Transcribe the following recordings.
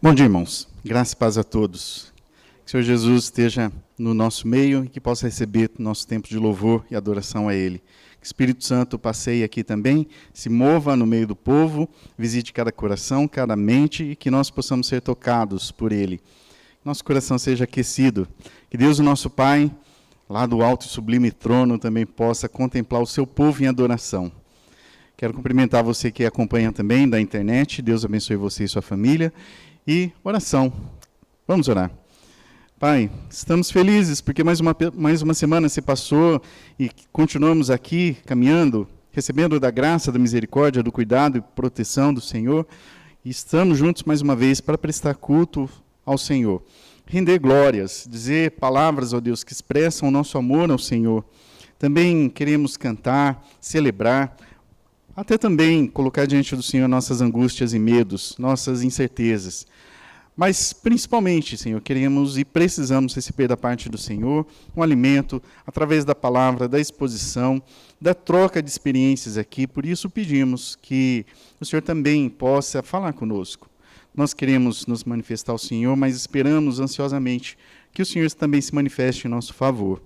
Bom dia, irmãos. Graça e paz a todos. Que o Senhor Jesus esteja no nosso meio e que possa receber nosso tempo de louvor e adoração a Ele. Que o Espírito Santo passeie aqui também, se mova no meio do povo, visite cada coração, cada mente e que nós possamos ser tocados por Ele. Que nosso coração seja aquecido. Que Deus, o nosso Pai, lá do alto e sublime trono, também possa contemplar o seu povo em adoração. Quero cumprimentar você que acompanha também da internet. Deus abençoe você e sua família. E oração. Vamos orar. Pai, estamos felizes porque mais uma semana se passou e continuamos aqui caminhando, recebendo da graça, da misericórdia, do cuidado e proteção do Senhor. E estamos juntos mais uma vez para prestar culto ao Senhor. Render glórias, dizer palavras, ó Deus, que expressam o nosso amor ao Senhor. Também queremos cantar, celebrar, até também colocar diante do Senhor nossas angústias e medos, nossas incertezas. Mas, principalmente, Senhor, queremos e precisamos receber da parte do Senhor um alimento através da palavra, da exposição, da troca de experiências aqui. Por isso pedimos que o Senhor também possa falar conosco. Nós queremos nos manifestar ao Senhor, mas esperamos ansiosamente que o Senhor também se manifeste em nosso favor.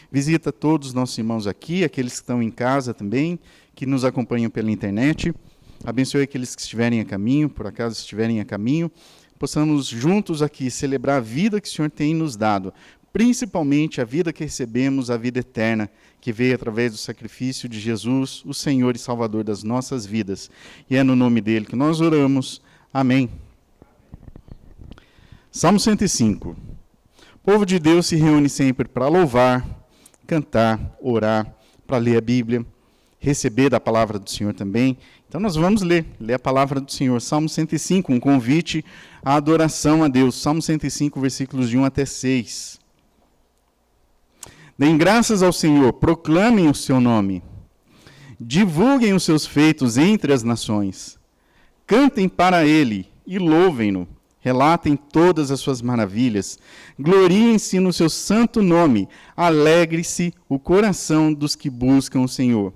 Visita todos os nossos irmãos aqui, aqueles que estão em casa também, que nos acompanham pela internet. Abençoe aqueles que estiverem a caminho, por acaso estiverem a caminho. Possamos juntos aqui celebrar a vida que o Senhor tem nos dado, principalmente a vida que recebemos, a vida eterna, que veio através do sacrifício de Jesus, o Senhor e Salvador das nossas vidas. E é no nome dele que nós oramos. Amém. Salmo 105. O povo de Deus se reúne sempre para louvar, cantar, orar, para ler a Bíblia, receber da palavra do Senhor também. Então nós vamos ler a palavra do Senhor. Salmo 105, um convite à adoração a Deus. Salmo 105, versículos de 1 até 6. Deem graças ao Senhor, proclamem o seu nome. Divulguem os seus feitos entre as nações. Cantem para ele e louvem-no. Relatem todas as suas maravilhas. Gloriem-se no seu santo nome. Alegre-se o coração dos que buscam o Senhor.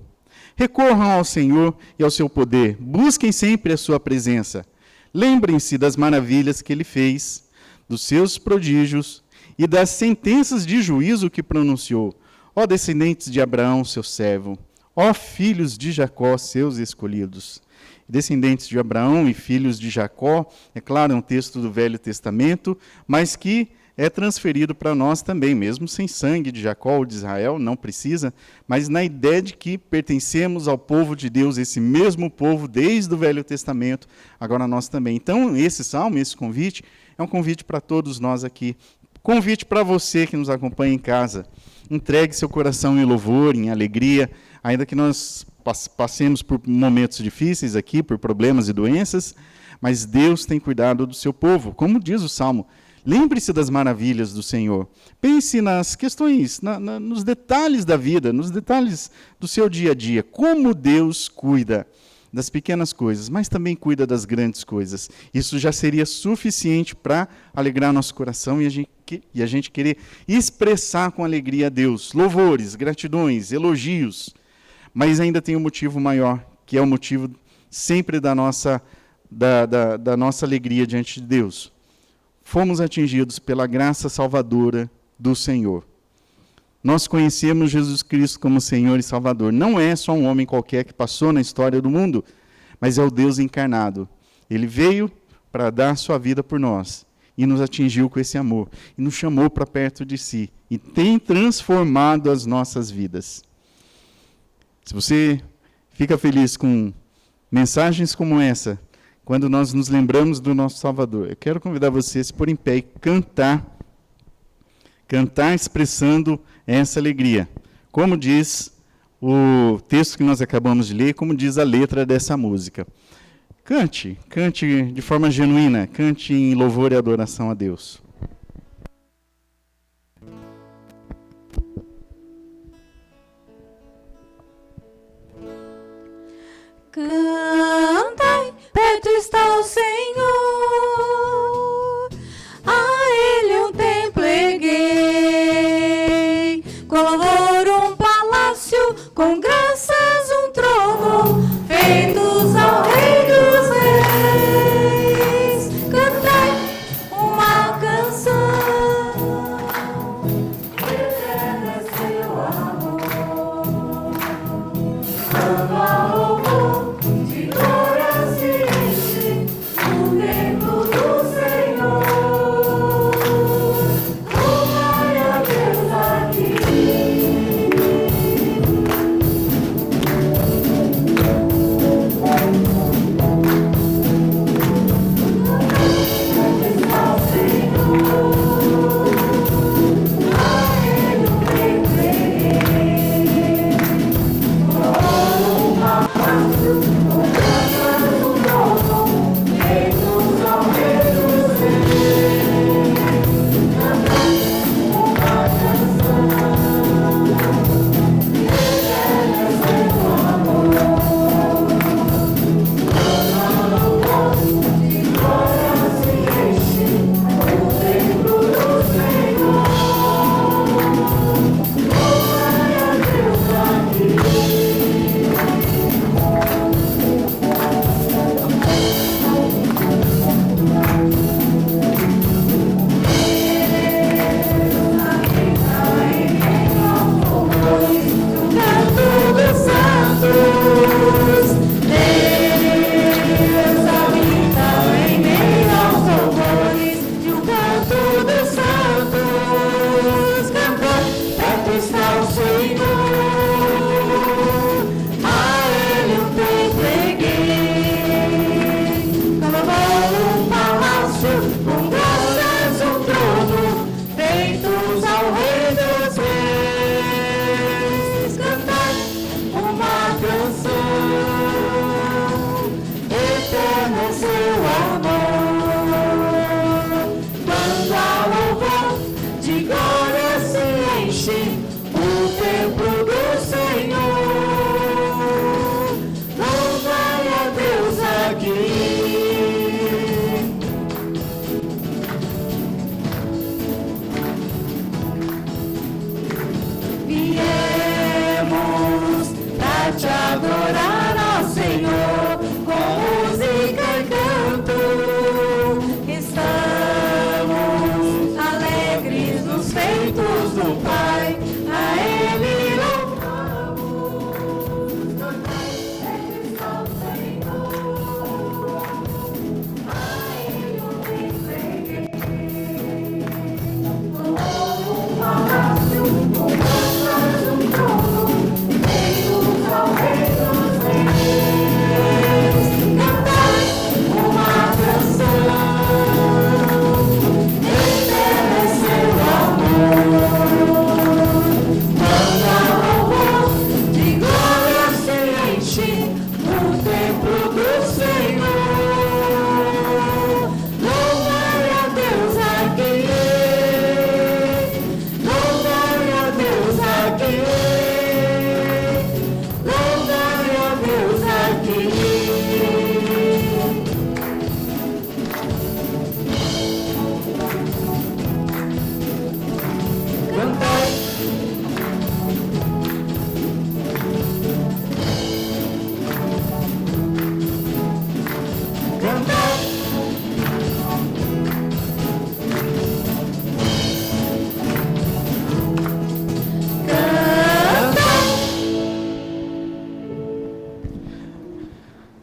Recorram ao Senhor e ao seu poder. Busquem sempre a sua presença. Lembrem-se das maravilhas que ele fez, dos seus prodígios e das sentenças de juízo que pronunciou. Ó descendentes de Abraão, seu servo. Ó filhos de Jacó, seus escolhidos. Descendentes de Abraão e filhos de Jacó, é claro, é um texto do Velho Testamento, mas que é transferido para nós também, mesmo sem sangue de Jacó ou de Israel, não precisa, mas na ideia de que pertencemos ao povo de Deus, esse mesmo povo desde o Velho Testamento, agora nós também. Então, esse salmo, esse convite, é um convite para todos nós aqui. Convite para você que nos acompanha em casa. Entregue seu coração em louvor, em alegria, ainda que nós passemos por momentos difíceis aqui, por problemas e doenças, mas Deus tem cuidado do seu povo. Como diz o Salmo, lembre-se das maravilhas do Senhor. Pense nas questões, nos detalhes da vida, nos detalhes do seu dia a dia. Como Deus cuida das pequenas coisas, mas também cuida das grandes coisas. Isso já seria suficiente para alegrar nosso coração e a gente querer expressar com alegria a Deus. Louvores, gratidões, elogios. Mas ainda tem um motivo maior, que é o motivo sempre da nossa alegria diante de Deus. Fomos atingidos pela graça salvadora do Senhor. Nós conhecemos Jesus Cristo como Senhor e Salvador. Não é só um homem qualquer que passou na história do mundo, mas é o Deus encarnado. Ele veio para dar sua vida por nós e nos atingiu com esse amor. E nos chamou para perto de si e tem transformado as nossas vidas. Se você fica feliz com mensagens como essa, quando nós nos lembramos do nosso Salvador, eu quero convidar você a se pôr em pé e cantar expressando essa alegria. Como diz o texto que nós acabamos de ler, como diz a letra dessa música. Cante de forma genuína, cante em louvor e adoração a Deus. Cantai, perto está o Senhor, a Ele um templo erguei, com louvor um palácio, com graças um trono, feitos ao Rei dos Reis. Cantai,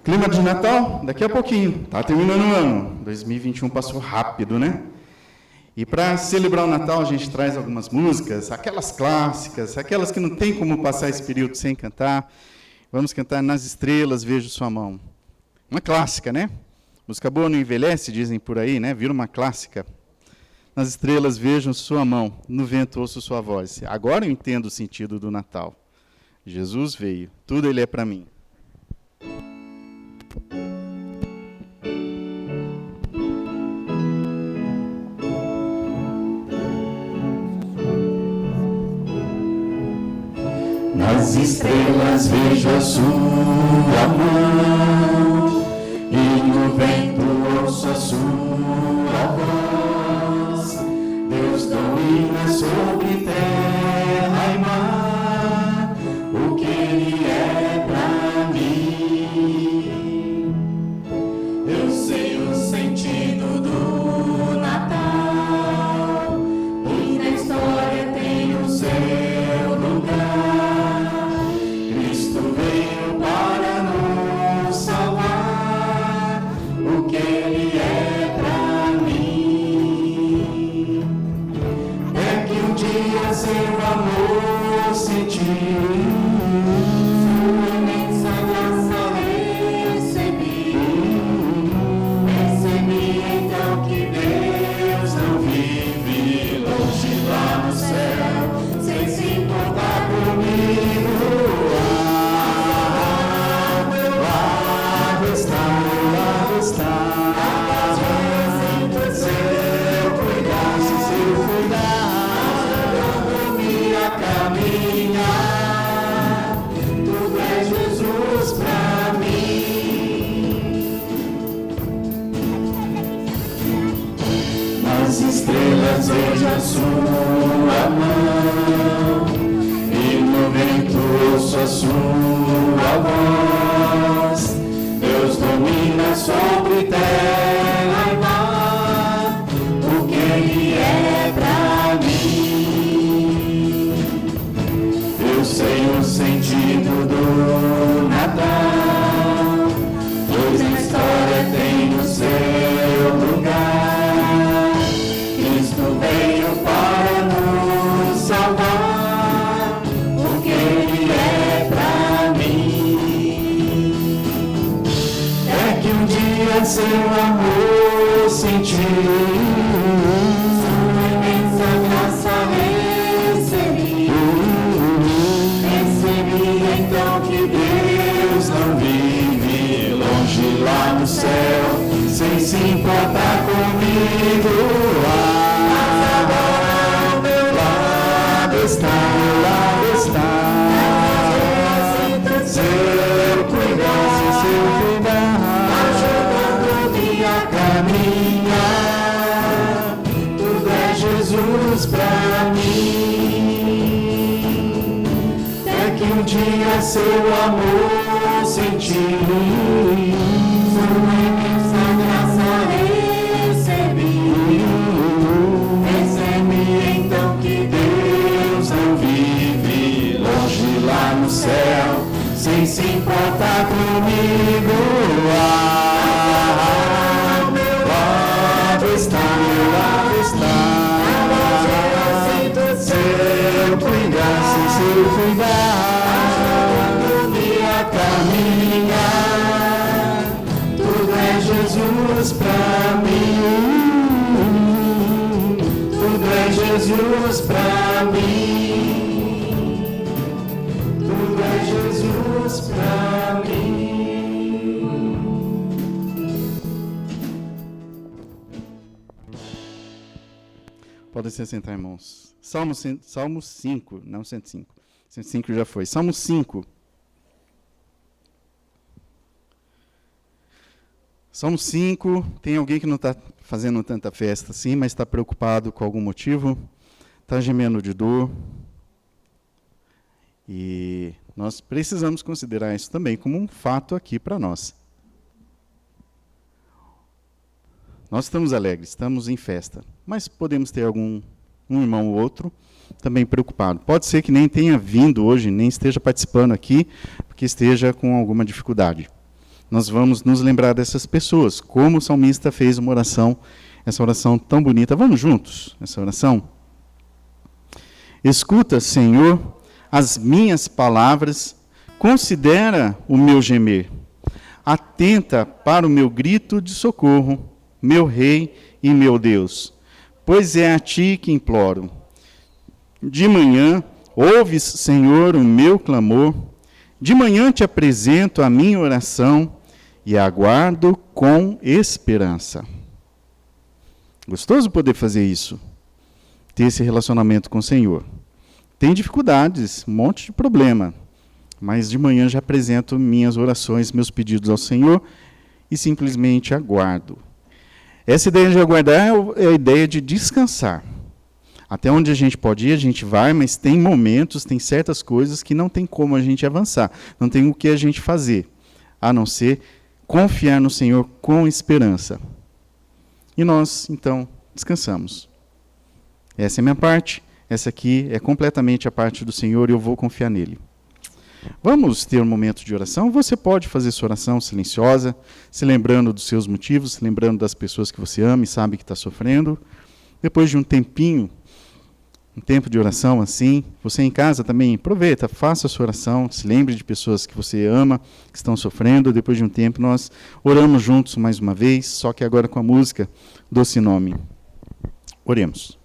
Clima de Natal, daqui a pouquinho, tá terminando o ano. 2021 passou rápido, né? E para celebrar o Natal, a gente traz algumas músicas, aquelas clássicas, aquelas que não tem como passar esse período sem cantar. Vamos cantar Nas Estrelas, Vejo Sua Mão. Uma clássica, né? Música boa não envelhece, dizem por aí, né? Vira uma clássica. Nas estrelas vejo sua mão, no vento ouço sua voz. Agora eu entendo o sentido do Natal. Jesus veio, tudo ele é para mim. Nas estrelas vejo a sua mão, e no vento ouço a sua voz. Deus domina sobre terra e mar, o que Ele é pra mim. Eu sei o sentido do Natal, e na história tem o seu lugar. Veio para nos salvar, o que Ele é pra mim. É que um dia seu amor senti, sua imensa graça recebi. Percebi então que Deus não vive longe lá no céu, sem se importar comigo. As estrelas vejo a sua mão, e no vento ouço a sua voz. Deus domina sobre terra e mar, o que Ele é pra mim. Eu sei o sentido do Natal, pois na história tem o seu lugar. Veio para nos salvar, o que Ele é pra mim. É que um dia seu amor senti, sua imensa graça recebi. Percebi então que Deus não vive longe lá no céu, sem se importar comigo. Está, meu lado está, seu cuidar, ajudando-me a caminhar, tudo é Jesus pra mim. É que um dia seu amor senti, sua imensa graça recebi. Percebi então que Deus não vive longe lá no céu, sem se importar comigo. Meu lado está, meu lado está. Seu cuidar, seu cuidar, ajudando-me a caminhar, tudo é Jesus pra mim. Tudo é Jesus pra mim, tudo é Jesus pra mim. Podem se sentar, irmãos. Salmo 5, não 105. 105 já foi. Salmo 5. Salmo 5, tem alguém que não está fazendo tanta festa assim, mas está preocupado com algum motivo, está gemendo de dor. E nós precisamos considerar isso também como um fato aqui para nós. Nós estamos alegres, estamos em festa, mas podemos ter um irmão ou outro também preocupado. Pode ser que nem tenha vindo hoje, nem esteja participando aqui, porque esteja com alguma dificuldade. Nós vamos nos lembrar dessas pessoas, como o salmista fez uma oração, essa oração tão bonita. Vamos juntos, essa oração? Escuta, Senhor, as minhas palavras, considera o meu gemer. Atenta para o meu grito de socorro, meu Rei e meu Deus, pois é a Ti que imploro. De manhã, ouves, Senhor, o meu clamor. De manhã te apresento a minha oração e aguardo com esperança. Gostoso poder fazer isso, ter esse relacionamento com o Senhor. Tem dificuldades, um monte de problema, mas de manhã já apresento minhas orações, meus pedidos ao Senhor e simplesmente aguardo. Essa ideia de aguardar é a ideia de descansar. Até onde a gente pode ir, a gente vai, mas tem momentos, tem certas coisas que não tem como a gente avançar, não tem o que a gente fazer, a não ser confiar no Senhor com esperança. E nós, então, descansamos. Essa é a minha parte, essa aqui é completamente a parte do Senhor e eu vou confiar nele. Vamos ter um momento de oração. Você pode fazer sua oração silenciosa, se lembrando dos seus motivos, se lembrando das pessoas que você ama e sabe que está sofrendo. Depois de um tempinho, um tempo de oração assim, você em casa também aproveita, faça a sua oração, se lembre de pessoas que você ama, que estão sofrendo. Depois de um tempo nós oramos juntos mais uma vez, só que agora com a música Doce Nome. Oremos.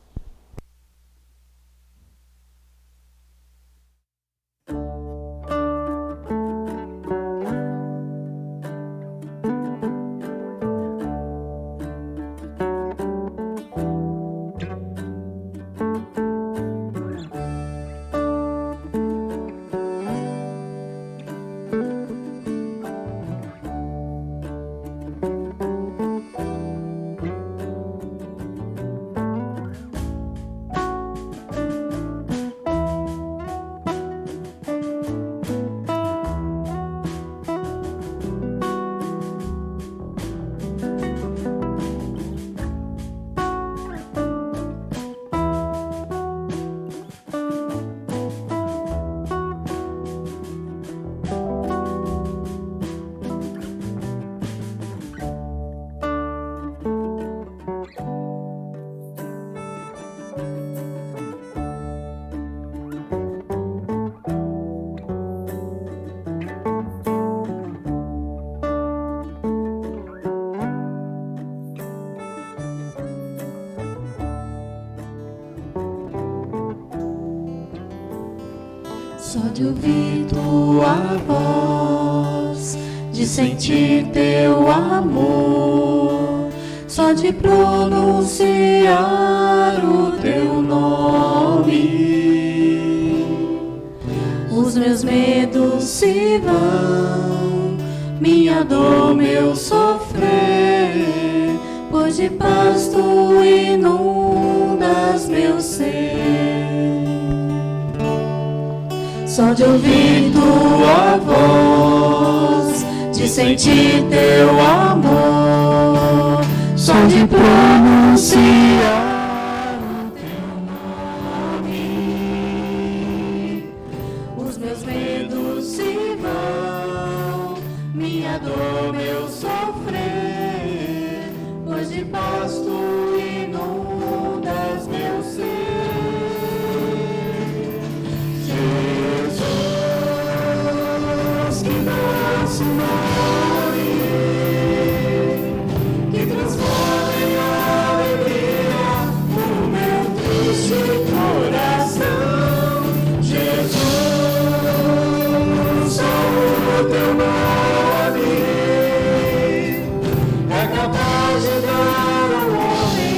Só de ouvir tua voz, de sentir teu amor, só de pronunciar o teu nome, os meus medos se vão, minha dor, meu sofrer, pois de paz tu inundas meu ser. Só de ouvir tua voz, de sentir teu amor, só de pronunciar o teu nome, os meus medos se vão, minha dor, meu sofrer, pois de paz tu inundas meu ser. Nosso nome, que transforma em alegria o meu triste coração. Jesus, só o teu nome é capaz de dar ao homem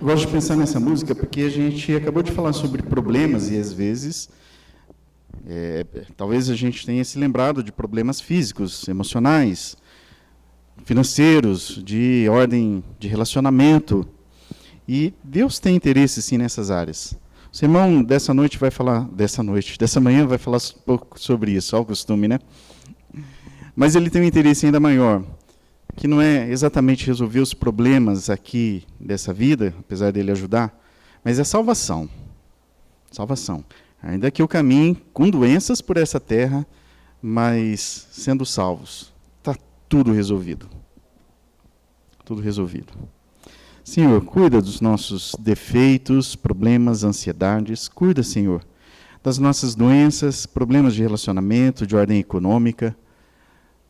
Eu gosto de pensar nessa música porque a gente acabou de falar sobre problemas e às vezes talvez a gente tenha se lembrado de problemas físicos, emocionais, financeiros, de ordem de relacionamento. E Deus tem interesse sim nessas áreas. O sermão dessa manhã vai falar um pouco sobre isso, ao costume, né? Mas ele tem um interesse ainda maior, que não é exatamente resolver os problemas aqui dessa vida, apesar dele ajudar, mas é salvação. Salvação. Ainda que eu caminhe com doenças por essa terra, mas sendo salvos, está tudo resolvido. Tudo resolvido. Senhor, cuida dos nossos defeitos, problemas, ansiedades. Cuida, Senhor, das nossas doenças, problemas de relacionamento, de ordem econômica.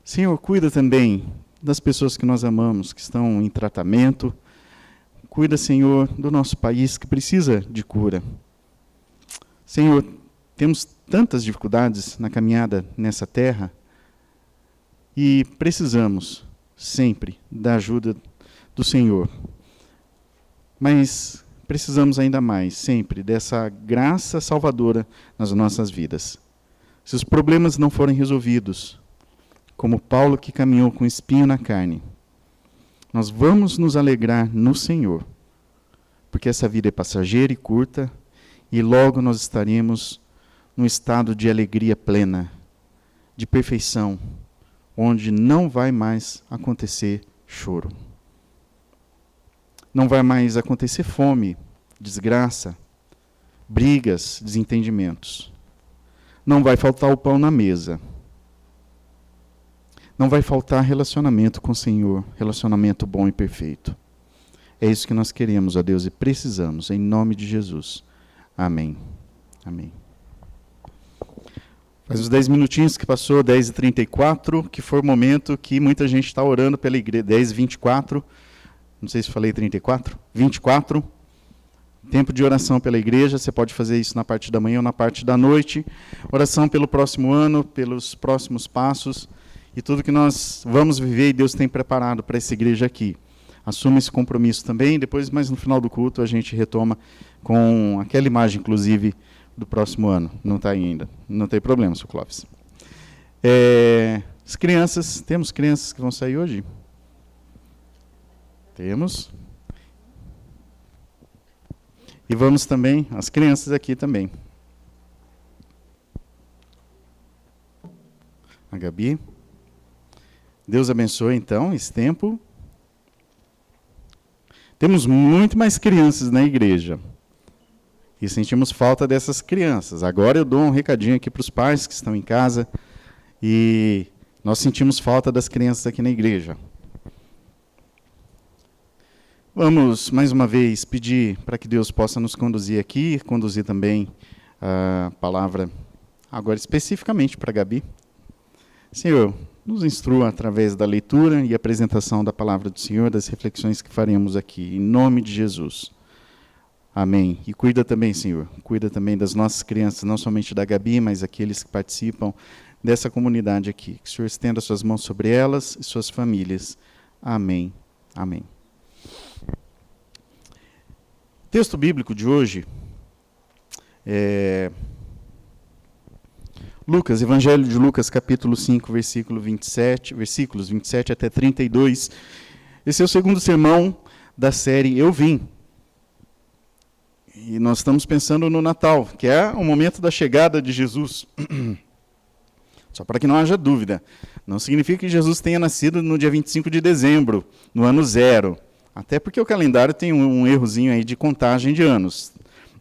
Senhor, cuida também das pessoas que nós amamos, que estão em tratamento. Cuida, Senhor, do nosso país que precisa de cura. Senhor, temos tantas dificuldades na caminhada nessa terra e precisamos sempre da ajuda do Senhor. Mas precisamos ainda mais, sempre, dessa graça salvadora nas nossas vidas. Se os problemas não forem resolvidos, como Paulo que caminhou com espinho na carne, nós vamos nos alegrar no Senhor, porque essa vida é passageira e curta, e logo nós estaremos num estado de alegria plena, de perfeição, onde não vai mais acontecer choro. Não vai mais acontecer fome, desgraça, brigas, desentendimentos. Não vai faltar o pão na mesa. Não vai faltar relacionamento com o Senhor, relacionamento bom e perfeito. É isso que nós queremos, ó Deus, e precisamos, em nome de Jesus. Amém. Amém. Faz uns 10 minutinhos que passou, 10h34, que foi o momento que muita gente está orando pela igreja, 10h24, não sei se falei 34, 24, tempo de oração pela igreja, você pode fazer isso na parte da manhã ou na parte da noite, oração pelo próximo ano, pelos próximos passos, e tudo que nós vamos viver e Deus tem preparado para essa igreja aqui. Assuma esse compromisso também, depois, mais no final do culto, a gente retoma com aquela imagem, inclusive, do próximo ano. Não está ainda, não tem problema, Sr. Clóvis. As crianças, temos crianças que vão sair hoje? Temos. E vamos também, as crianças aqui também. A Gabi. Deus abençoe, então, esse tempo. Temos muito mais crianças na igreja. E sentimos falta dessas crianças. Agora eu dou um recadinho aqui para os pais que estão em casa. E nós sentimos falta das crianças aqui na igreja. Vamos, mais uma vez, pedir para que Deus possa nos conduzir aqui, conduzir também a palavra, agora especificamente para a Gabi. Senhor, nos instrua através da leitura e apresentação da palavra do Senhor, das reflexões que faremos aqui, em nome de Jesus. Amém. E cuida também, Senhor, cuida também das nossas crianças, não somente da Gabi, mas aqueles que participam dessa comunidade aqui. Que o Senhor estenda suas mãos sobre elas e suas famílias. Amém. Amém. O texto bíblico de hoje é Lucas, Evangelho de Lucas, capítulo 5, versículos 27 até 32. Esse é o segundo sermão da série Eu Vim. E nós estamos pensando no Natal, que é o momento da chegada de Jesus. Só para que não haja dúvida, não significa que Jesus tenha nascido no dia 25 de dezembro, no ano 0. Até porque o calendário tem um errozinho aí de contagem de anos.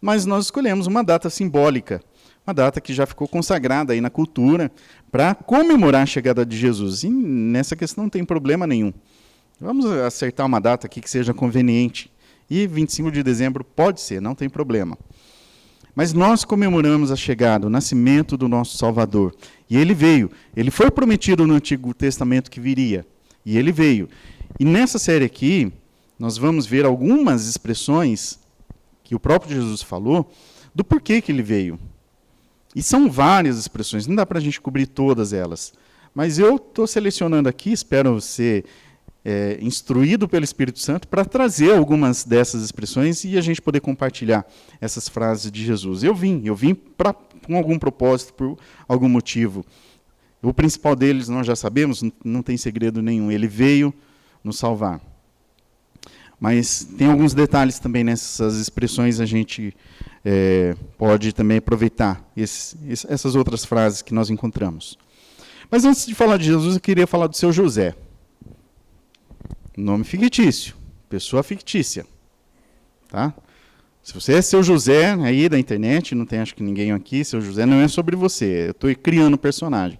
Mas nós escolhemos uma data simbólica, uma data que já ficou consagrada aí na cultura para comemorar a chegada de Jesus. E nessa questão não tem problema nenhum. Vamos acertar uma data aqui que seja conveniente. E 25 de dezembro pode ser, não tem problema. Mas nós comemoramos a chegada, o nascimento do nosso Salvador. E ele veio. Ele foi prometido no Antigo Testamento que viria. E ele veio. E nessa série aqui, nós vamos ver algumas expressões que o próprio Jesus falou do porquê que ele veio. E são várias expressões, não dá para a gente cobrir todas elas. Mas eu estou selecionando aqui, espero ser instruído pelo Espírito Santo para trazer algumas dessas expressões e a gente poder compartilhar essas frases de Jesus. Eu vim com algum propósito, por algum motivo. O principal deles nós já sabemos, não tem segredo nenhum. Ele veio nos salvar. Mas tem alguns detalhes também nessas expressões, a gente pode também aproveitar essas outras frases que nós encontramos. Mas antes de falar de Jesus, eu queria falar do seu José. Nome fictício, pessoa fictícia. Tá? Se você é seu José aí da internet, não tem acho que ninguém aqui, seu José não é sobre você, eu estou criando um personagem.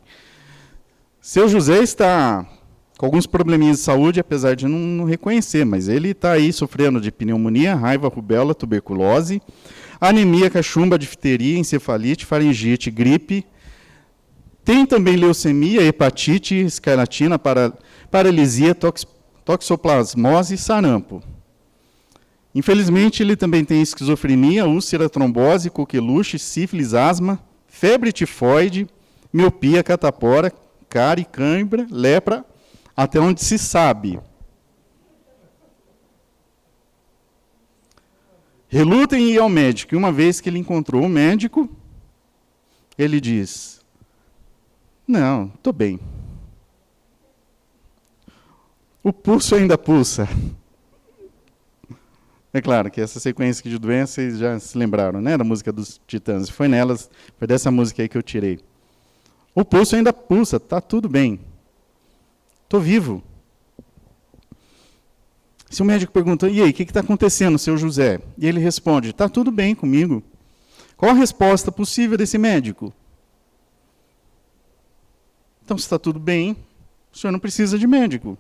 Seu José está com alguns probleminhas de saúde, apesar de não reconhecer, mas ele está aí sofrendo de pneumonia, raiva, rubéola, tuberculose, anemia, cachumba, difteria, encefalite, faringite, gripe. Tem também leucemia, hepatite, escarlatina, paralisia, toxoplasmose e sarampo. Infelizmente, ele também tem esquizofrenia, úlcera, trombose, coqueluche, sífilis, asma, febre tifoide, miopia, catapora, cárie, cãibra, lepra, até onde se sabe. Reluta em ir ao médico. E uma vez que ele encontrou o médico, ele diz: não, estou bem. O pulso ainda pulsa. É claro que essa sequência aqui de doenças, vocês já se lembraram, né, da música dos Titãs. Foi dessa música aí que eu tirei. O pulso ainda pulsa, está tudo bem. Estou vivo. Se o médico pergunta: e aí, o que está acontecendo, seu José? E ele responde: está tudo bem comigo. Qual a resposta possível desse médico? Então, se está tudo bem, o senhor não precisa de médico.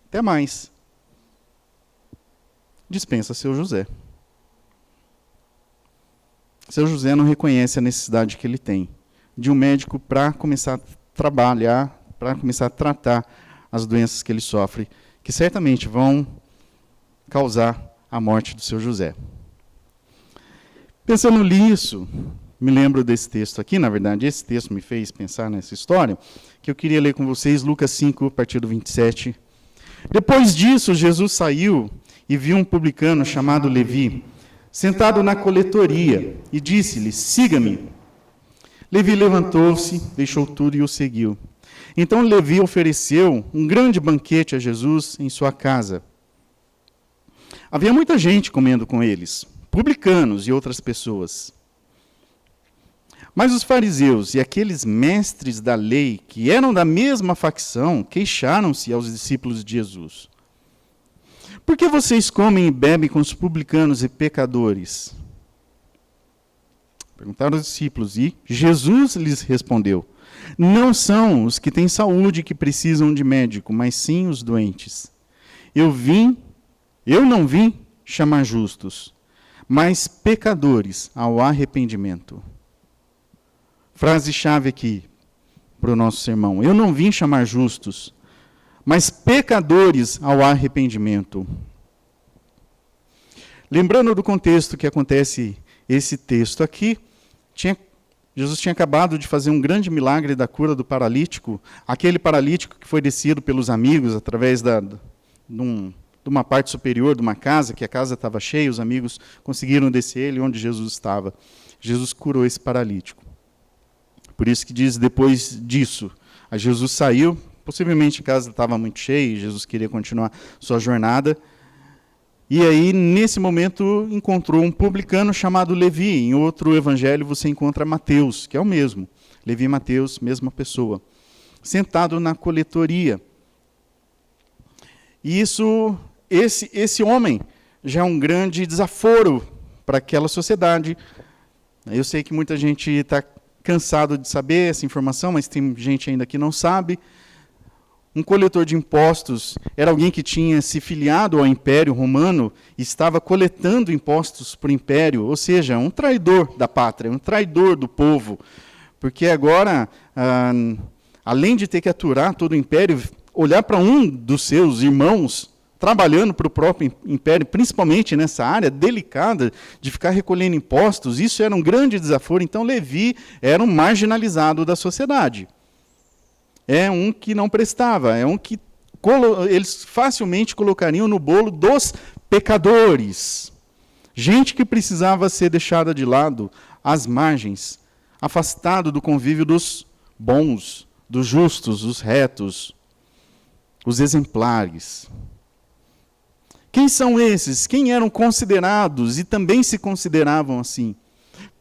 Até mais. Dispensa seu José. Seu José não reconhece a necessidade que ele tem de um médico para começar a trabalhar, para começar a tratar as doenças que ele sofre, que certamente vão causar a morte do seu José. Pensando nisso, me lembro desse texto aqui, na verdade, esse texto me fez pensar nessa história, que eu queria ler com vocês, Lucas 5, a partir do 27. Depois disso, Jesus saiu e viu um publicano chamado Levi, sentado na coletoria, e disse-lhe: siga-me. Levi levantou-se, deixou tudo e o seguiu. Então Levi ofereceu um grande banquete a Jesus em sua casa. Havia muita gente comendo com eles, publicanos e outras pessoas. Mas os fariseus e aqueles mestres da lei, que eram da mesma facção, queixaram-se aos discípulos de Jesus: por que vocês comem e bebem com os publicanos e pecadores? Perguntaram os discípulos, e Jesus lhes respondeu: não são os que têm saúde que precisam de médico, mas sim os doentes. Eu não vim chamar justos, mas pecadores ao arrependimento. Frase-chave aqui para o nosso sermão: eu não vim chamar justos, mas pecadores ao arrependimento. Lembrando do contexto que acontece esse texto aqui, Jesus tinha acabado de fazer um grande milagre da cura do paralítico, aquele paralítico que foi descido pelos amigos através de uma parte superior de uma casa, que a casa estava cheia, os amigos conseguiram descer ele onde Jesus estava. Jesus curou esse paralítico. Por isso que diz, depois disso, Jesus saiu, possivelmente a casa estava muito cheia, Jesus queria continuar sua jornada. E aí, nesse momento, encontrou um publicano chamado Levi. Em outro evangelho você encontra Mateus, que é o mesmo. Levi e Mateus, mesma pessoa. Sentado na coletoria. E esse homem já é um grande desaforo para aquela sociedade. Eu sei que muita gente está cansado de saber essa informação, mas tem gente ainda que não sabe. Um coletor de impostos era alguém que tinha se filiado ao Império Romano e estava coletando impostos para o Império, ou seja, um traidor da pátria, um traidor do povo. Porque agora, além de ter que aturar todo o Império, olhar para um dos seus irmãos trabalhando para o próprio império, principalmente nessa área delicada de ficar recolhendo impostos. Isso era um grande desaforo. Então, Levi era um marginalizado da sociedade. É um que não prestava, é um que eles facilmente colocariam no bolo dos pecadores. Gente que precisava ser deixada de lado, às margens, afastado do convívio dos bons, dos justos, dos retos, os exemplares. Quem são esses? Quem eram considerados e também se consideravam assim?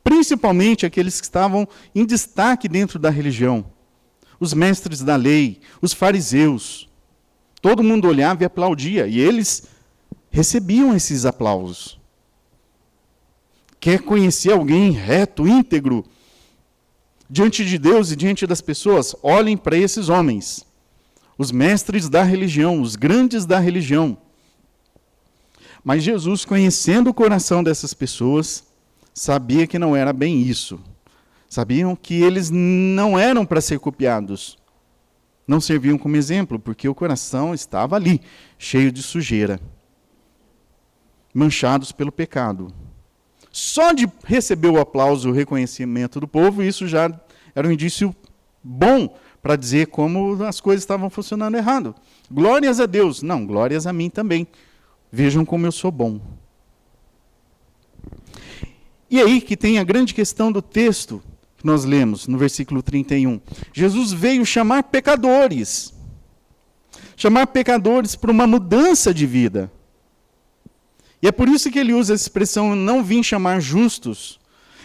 Principalmente aqueles que estavam em destaque dentro da religião. Os mestres da lei, os fariseus. Todo mundo olhava e aplaudia, e eles recebiam esses aplausos. Quer conhecer alguém reto, íntegro, diante de Deus e diante das pessoas? Olhem para esses homens, os mestres da religião, os grandes da religião. Mas Jesus, conhecendo o coração dessas pessoas, sabia que não era bem isso. Sabiam que eles não eram para ser copiados. Não serviam como exemplo, porque o coração estava ali, cheio de sujeira, manchados pelo pecado. Só de receber o aplauso, o reconhecimento do povo, isso já era um indício bom para dizer como as coisas estavam funcionando errado. Glórias a Deus. Não, glórias a mim também. Vejam como eu sou bom. E aí que tem a grande questão do texto que nós lemos no versículo 31. Jesus veio chamar pecadores. Chamar pecadores para uma mudança de vida. E é por isso que ele usa a expressão não vim chamar justos.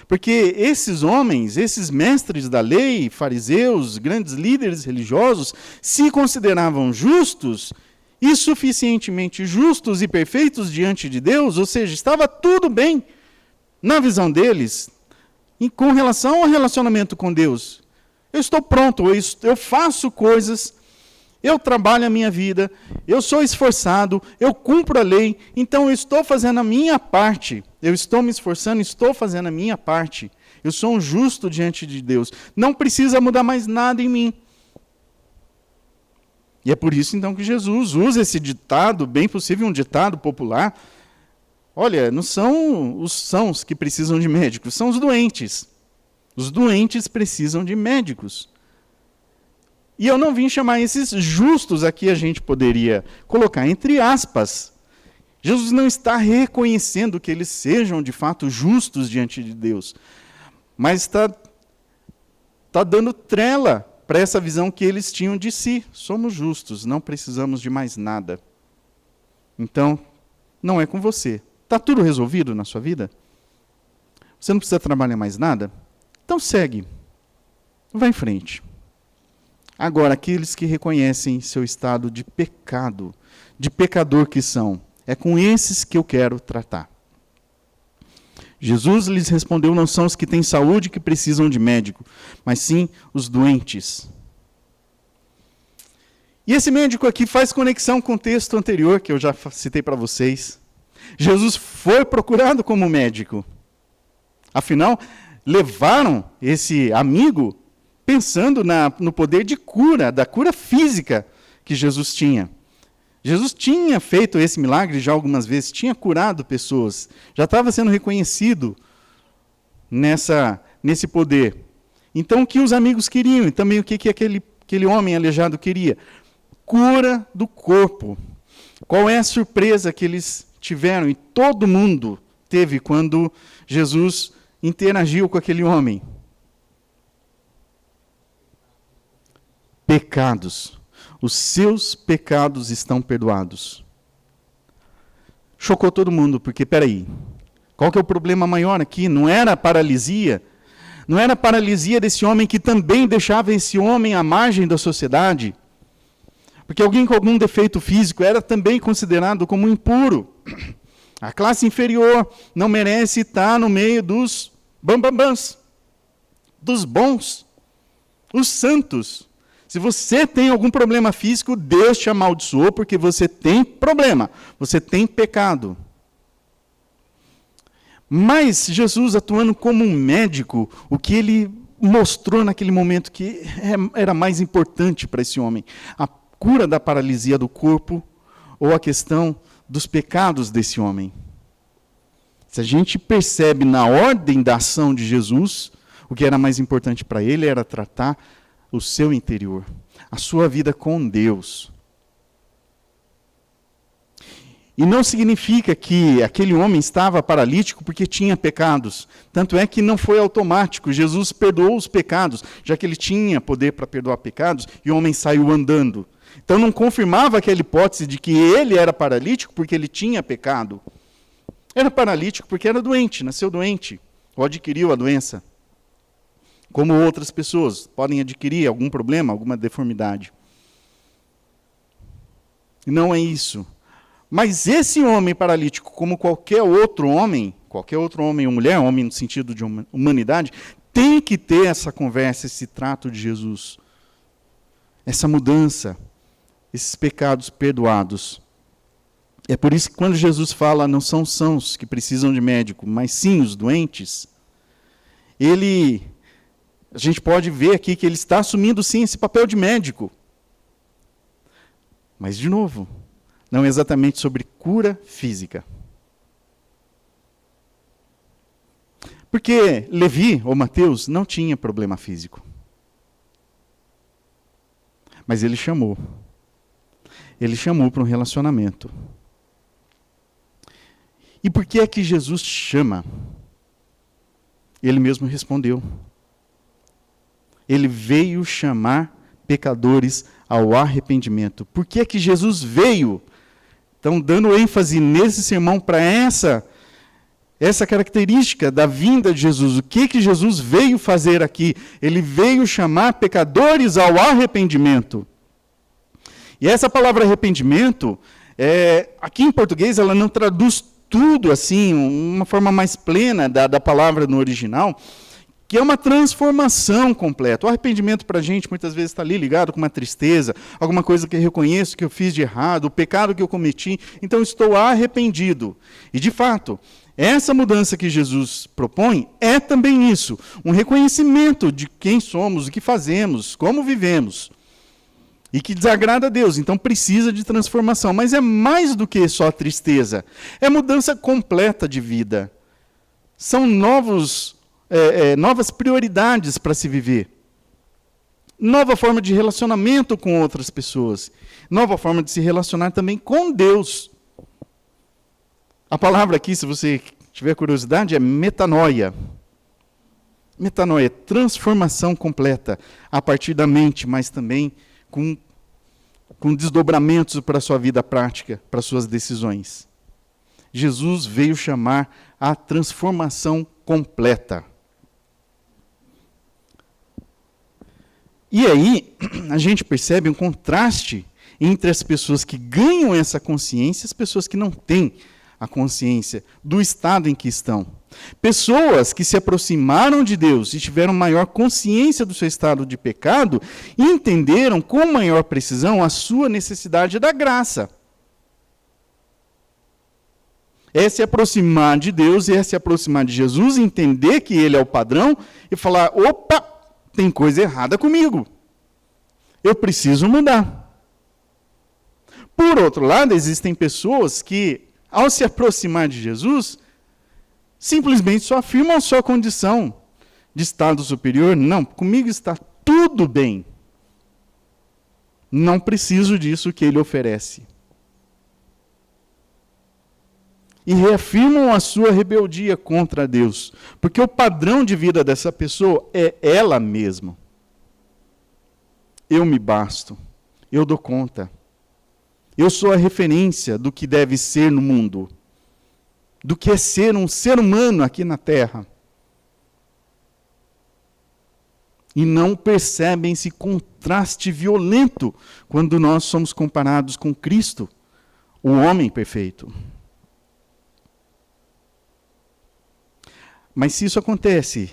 Porque esses homens, esses mestres da lei, fariseus, grandes líderes religiosos, se consideravam justos e suficientemente justos e perfeitos diante de Deus, ou seja, estava tudo bem na visão deles, e com relação ao relacionamento com Deus. Eu estou pronto, eu faço coisas, eu trabalho a minha vida, eu sou esforçado, eu cumpro a lei, então eu estou fazendo a minha parte, eu estou me esforçando, estou fazendo a minha parte, eu sou um justo diante de Deus, não precisa mudar mais nada em mim. E é por isso, então, que Jesus usa esse ditado, bem possível um ditado popular. Olha, não são os sãos que precisam de médicos, são os doentes. Os doentes precisam de médicos. E eu não vim chamar esses justos, aqui a gente poderia colocar entre aspas. Jesus não está reconhecendo que eles sejam, de fato, justos diante de Deus, mas está dando trela para essa visão que eles tinham de si. Somos justos, não precisamos de mais nada. Então, não é com você. Está tudo resolvido na sua vida? Você não precisa trabalhar mais nada? Então segue. Vai em frente. Agora, aqueles que reconhecem seu estado de pecado, de pecador que são, é com esses que eu quero tratar. Jesus lhes respondeu, não são os que têm saúde que precisam de médico, mas sim os doentes. E esse médico aqui faz conexão com o texto anterior, que eu já citei para vocês. Jesus foi procurado como médico. Afinal, levaram esse amigo pensando no poder de cura, da cura física que Jesus tinha. Jesus tinha feito esse milagre já algumas vezes, tinha curado pessoas, já estava sendo reconhecido nesse poder. Então, o que os amigos queriam? E também o que aquele homem aleijado queria? Cura do corpo. Qual é a surpresa que eles tiveram, e todo mundo teve, quando Jesus interagiu com aquele homem? Pecados. Os seus pecados estão perdoados. Chocou todo mundo, porque, peraí, qual que é o problema maior aqui? Não era a paralisia? Não era a paralisia desse homem que também deixava esse homem à margem da sociedade? Porque alguém com algum defeito físico era também considerado como impuro. A classe inferior não merece estar no meio dos bambambãs, dos bons, os santos. Se você tem algum problema físico, Deus te amaldiçoou porque você tem problema, você tem pecado. Mas Jesus, atuando como um médico, o que ele mostrou naquele momento que era mais importante para esse homem? A cura da paralisia do corpo, ou a questão dos pecados desse homem. Se a gente percebe na ordem da ação de Jesus, o que era mais importante para ele era tratar o seu interior, a sua vida com Deus. E não significa que aquele homem estava paralítico porque tinha pecados. Tanto é que não foi automático. Jesus perdoou os pecados, já que ele tinha poder para perdoar pecados, e o homem saiu andando. Então não confirmava aquela hipótese de que ele era paralítico porque ele tinha pecado. Era paralítico porque era doente, nasceu doente, ou adquiriu a doença. Como outras pessoas podem adquirir algum problema, alguma deformidade. E não é isso. Mas esse homem paralítico, como qualquer outro homem ou mulher, homem no sentido de humanidade, tem que ter essa conversa, esse trato de Jesus. Essa mudança, esses pecados perdoados. É por isso que quando Jesus fala, não são os sãos que precisam de médico, mas sim os doentes, a gente pode ver aqui que ele está assumindo sim esse papel de médico. Mas, de novo, não é exatamente sobre cura física. Porque Levi, ou Mateus, não tinha problema físico. Mas ele chamou. Ele chamou para um relacionamento. E por que é que Jesus chama? Ele mesmo respondeu. Ele veio chamar pecadores ao arrependimento. Por que é que Jesus veio? Então, dando ênfase nesse sermão para essa característica da vinda de Jesus. O que Jesus veio fazer aqui? Ele veio chamar pecadores ao arrependimento. E essa palavra arrependimento, aqui em português, ela não traduz tudo assim, uma forma mais plena da palavra no original, que é uma transformação completa. O arrependimento para a gente muitas vezes está ali ligado com uma tristeza, alguma coisa que eu reconheço que eu fiz de errado, o pecado que eu cometi, então estou arrependido. E de fato, essa mudança que Jesus propõe é também isso, um reconhecimento de quem somos, o que fazemos, como vivemos. E que desagrada a Deus, então precisa de transformação. Mas é mais do que só tristeza. É mudança completa de vida. São novas prioridades para se viver. Nova forma de relacionamento com outras pessoas. Nova forma de se relacionar também com Deus. A palavra aqui, se você tiver curiosidade, é metanoia. Metanoia, transformação completa a partir da mente, mas também com desdobramentos para a sua vida prática, para as suas decisões. Jesus veio chamar a transformação completa. E aí, a gente percebe um contraste entre as pessoas que ganham essa consciência e as pessoas que não têm a consciência do estado em que estão. Pessoas que se aproximaram de Deus e tiveram maior consciência do seu estado de pecado e entenderam com maior precisão a sua necessidade da graça. É se aproximar de Deus e é se aproximar de Jesus, entender que Ele é o padrão e falar, opa, tem coisa errada comigo. Eu preciso mudar. Por outro lado, existem pessoas que, ao se aproximar de Jesus, simplesmente só afirmam a sua condição de estado superior. Não, comigo está tudo bem. Não preciso disso que Ele oferece. E reafirmam a sua rebeldia contra Deus. Porque o padrão de vida dessa pessoa é ela mesma. Eu me basto. Eu dou conta. Eu sou a referência do que deve ser no mundo. Do que é ser um ser humano aqui na Terra. E não percebem esse contraste violento quando nós somos comparados com Cristo, o homem perfeito. Mas se isso acontece,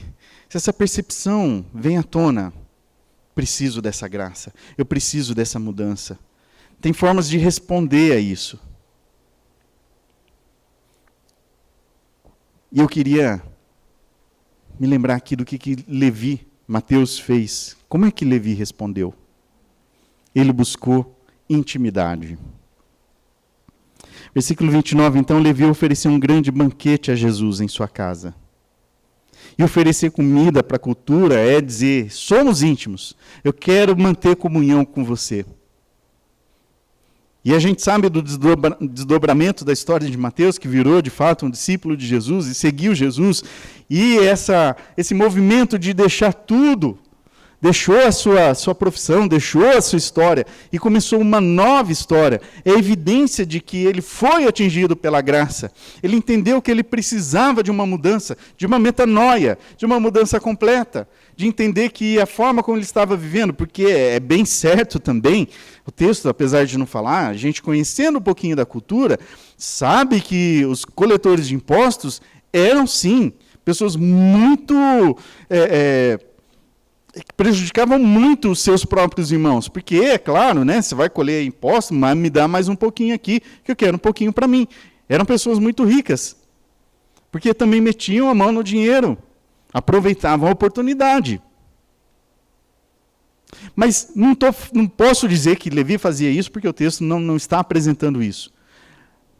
se essa percepção vem à tona, preciso dessa graça, eu preciso dessa mudança. Tem formas de responder a isso. E eu queria me lembrar aqui do que Levi, Mateus fez. Como é que Levi respondeu? Ele buscou intimidade. Versículo 29, então Levi ofereceu um grande banquete a Jesus em sua casa. E oferecer comida para a cultura é dizer, somos íntimos, eu quero manter comunhão com você. E a gente sabe do desdobramento da história de Mateus, que virou de fato um discípulo de Jesus e seguiu Jesus, e esse movimento de deixar tudo, deixou a sua profissão, deixou a sua história e começou uma nova história. É evidência de que ele foi atingido pela graça. Ele entendeu que ele precisava de uma mudança, de uma metanoia, de uma mudança completa, de entender que a forma como ele estava vivendo, porque é bem certo também, o texto, apesar de não falar, a gente conhecendo um pouquinho da cultura, sabe que os coletores de impostos eram, sim, pessoas muito... prejudicavam muito os seus próprios irmãos, porque, é claro, né, você vai colher imposto, mas me dá mais um pouquinho aqui, que eu quero um pouquinho para mim. Eram pessoas muito ricas, porque também metiam a mão no dinheiro, aproveitavam a oportunidade. Mas não posso dizer que Levi fazia isso, porque o texto não está apresentando isso.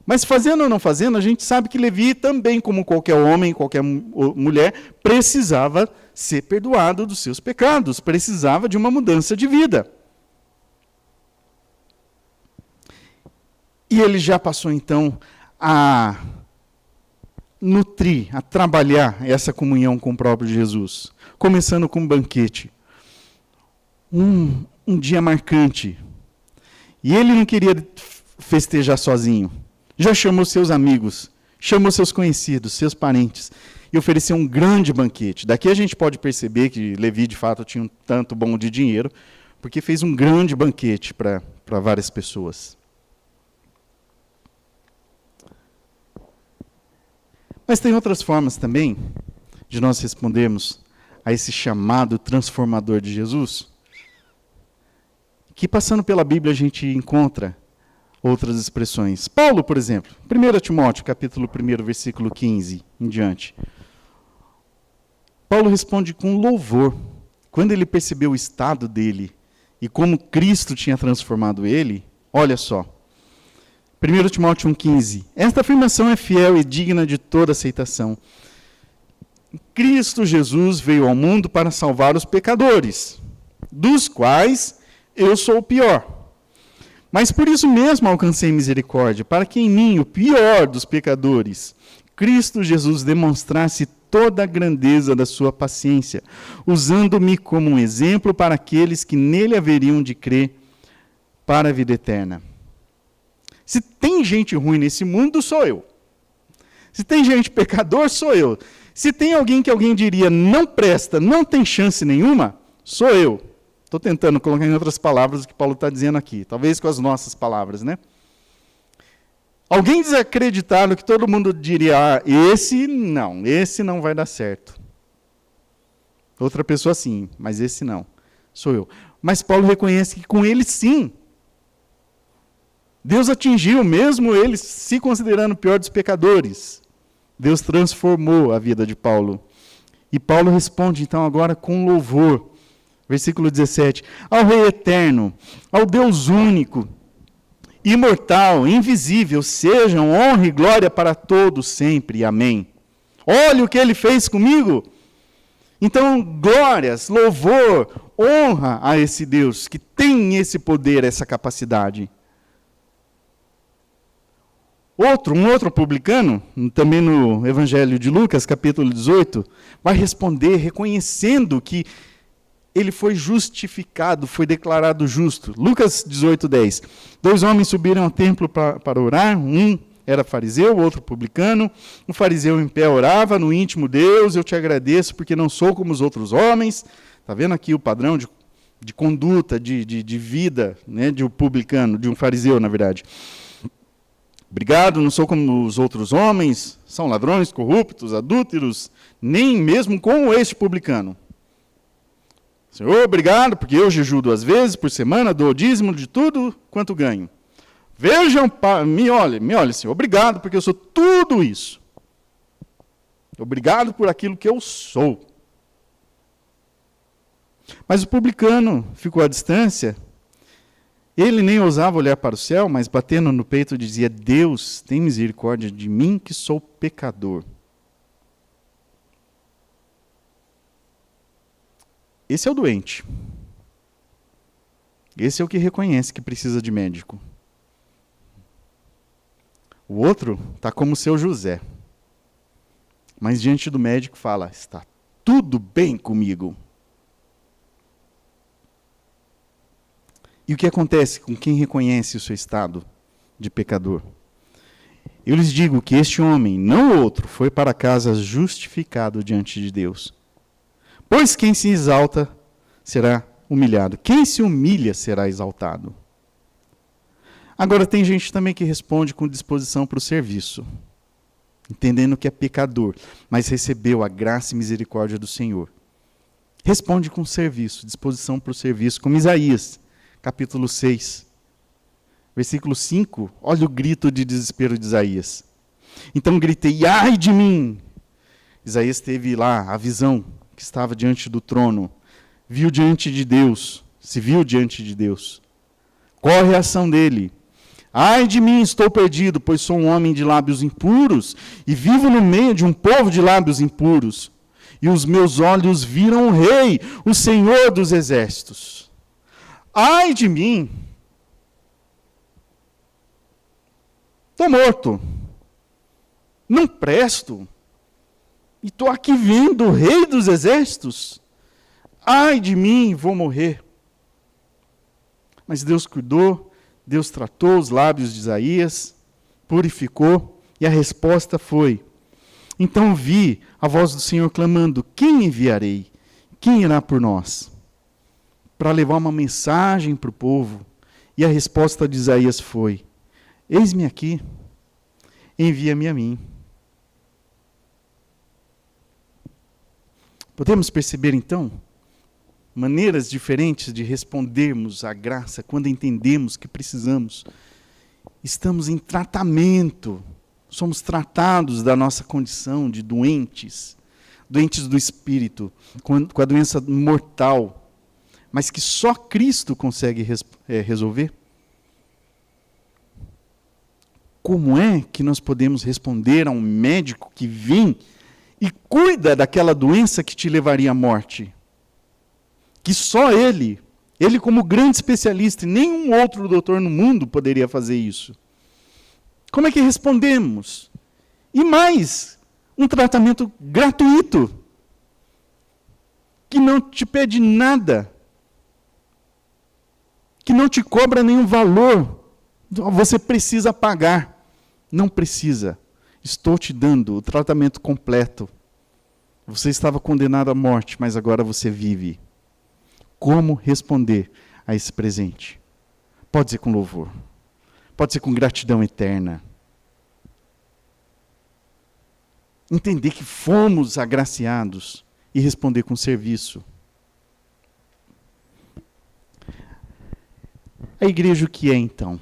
Mas fazendo ou não fazendo, a gente sabe que Levi também, como qualquer homem, qualquer mulher, precisava ser perdoado dos seus pecados, precisava de uma mudança de vida. E ele já passou então a nutrir, a trabalhar essa comunhão com o próprio Jesus, começando com um banquete. Um dia marcante. E ele não queria festejar sozinho. Já chamou seus amigos, chamou seus conhecidos, seus parentes, e ofereceu um grande banquete. Daqui a gente pode perceber que Levi, de fato, tinha um tanto bom de dinheiro, porque fez um grande banquete para várias pessoas. Mas tem outras formas também de nós respondermos a esse chamado transformador de Jesus, que passando pela Bíblia a gente encontra outras expressões. Paulo, por exemplo, 1 Timóteo, capítulo 1, versículo 15 em diante. Paulo responde com louvor. Quando ele percebeu o estado dele e como Cristo tinha transformado ele, olha só. 1 Timóteo 1,15. Esta afirmação é fiel e digna de toda aceitação. Cristo Jesus veio ao mundo para salvar os pecadores, dos quais eu sou o pior. Mas por isso mesmo alcancei misericórdia, para que em mim, o pior dos pecadores, Cristo Jesus demonstrasse toda a grandeza da sua paciência, usando-me como um exemplo para aqueles que nele haveriam de crer para a vida eterna. Se tem gente ruim nesse mundo, sou eu. Se tem gente pecador, sou eu. Se tem alguém que alguém diria não presta, não tem chance nenhuma, sou eu. Estou tentando colocar em outras palavras o que Paulo está dizendo aqui, talvez com as nossas palavras, né? Alguém desacreditado que todo mundo diria, esse não vai dar certo. Outra pessoa sim, mas esse não, sou eu. Mas Paulo reconhece que com ele sim. Deus atingiu, mesmo ele se considerando o pior dos pecadores. Deus transformou a vida de Paulo. E Paulo responde então agora com louvor. Versículo 17. Ao Rei eterno, ao Deus único, imortal, invisível, sejam honra e glória para todos sempre. Amém. Olha o que ele fez comigo. Então, glórias, louvor, honra a esse Deus que tem esse poder, essa capacidade. Um outro publicano, também no Evangelho de Lucas, capítulo 18, vai responder reconhecendo que ele foi justificado, foi declarado justo. Lucas 18:10. 2 homens subiram ao templo para orar, um era fariseu, o outro publicano. O fariseu em pé orava no íntimo: Deus, eu te agradeço porque não sou como os outros homens. Está vendo aqui o padrão de conduta, de vida, né, de um publicano, de um fariseu, na verdade. Obrigado, não sou como os outros homens, são ladrões, corruptos, adúlteros, nem mesmo como este publicano. Senhor, obrigado, porque eu jejuo 2 vezes por semana, dou o dízimo de tudo quanto ganho. Vejam, me olhem, Senhor, obrigado, porque eu sou tudo isso. Obrigado por aquilo que eu sou. Mas o publicano ficou à distância Ele nem ousava olhar para o céu, mas batendo no peito dizia: Deus, tem misericórdia de mim que sou pecador. Esse é o doente. Esse é o que reconhece que precisa de médico. O outro está como o seu José. Mas diante do médico fala: está tudo bem comigo. E o que acontece com quem reconhece o seu estado de pecador? Eu lhes digo que este homem, não o outro, foi para casa justificado diante de Deus. Pois quem se exalta será humilhado. Quem se humilha será exaltado. Agora tem gente também que responde com disposição para o serviço, entendendo que é pecador, mas recebeu a graça e misericórdia do Senhor. Responde com serviço, disposição para o serviço, como Isaías, capítulo 6, versículo 5, olha o grito de desespero de Isaías. Então gritei: ai de mim! Isaías teve lá a visão que estava diante do trono, viu diante de Deus, se viu diante de Deus. Qual a reação dele? Ai de mim, estou perdido, pois sou um homem de lábios impuros e vivo no meio de um povo de lábios impuros. E os meus olhos viram o Rei, o Senhor dos exércitos. Ai de mim! Estou morto. Não presto. E estou aqui vendo o Rei dos exércitos. Ai de mim, vou morrer. Mas Deus cuidou, Deus tratou os lábios de Isaías, purificou, e a resposta foi: então vi a voz do Senhor clamando: quem enviarei? Quem irá por nós? Para levar uma mensagem para o povo. E a resposta de Isaías foi: eis-me aqui, envia-me a mim. Podemos perceber então maneiras diferentes de respondermos à graça quando entendemos que precisamos. Estamos em tratamento, somos tratados da nossa condição de doentes, doentes do espírito, com a doença mortal, mas que só Cristo consegue resolver. Como é que nós podemos responder a um médico que vem e cuida daquela doença que te levaria à morte? Que só ele como grande especialista, e nenhum outro doutor no mundo poderia fazer isso. Como é que respondemos? E mais, um tratamento gratuito, que não te pede nada, que não te cobra nenhum valor. Você precisa pagar. Não precisa. Estou te dando o tratamento completo. Você estava condenado à morte, mas agora você vive. Como responder a esse presente? Pode ser com louvor. Pode ser com gratidão eterna. Entender que fomos agraciados e responder com serviço. A igreja o que é então?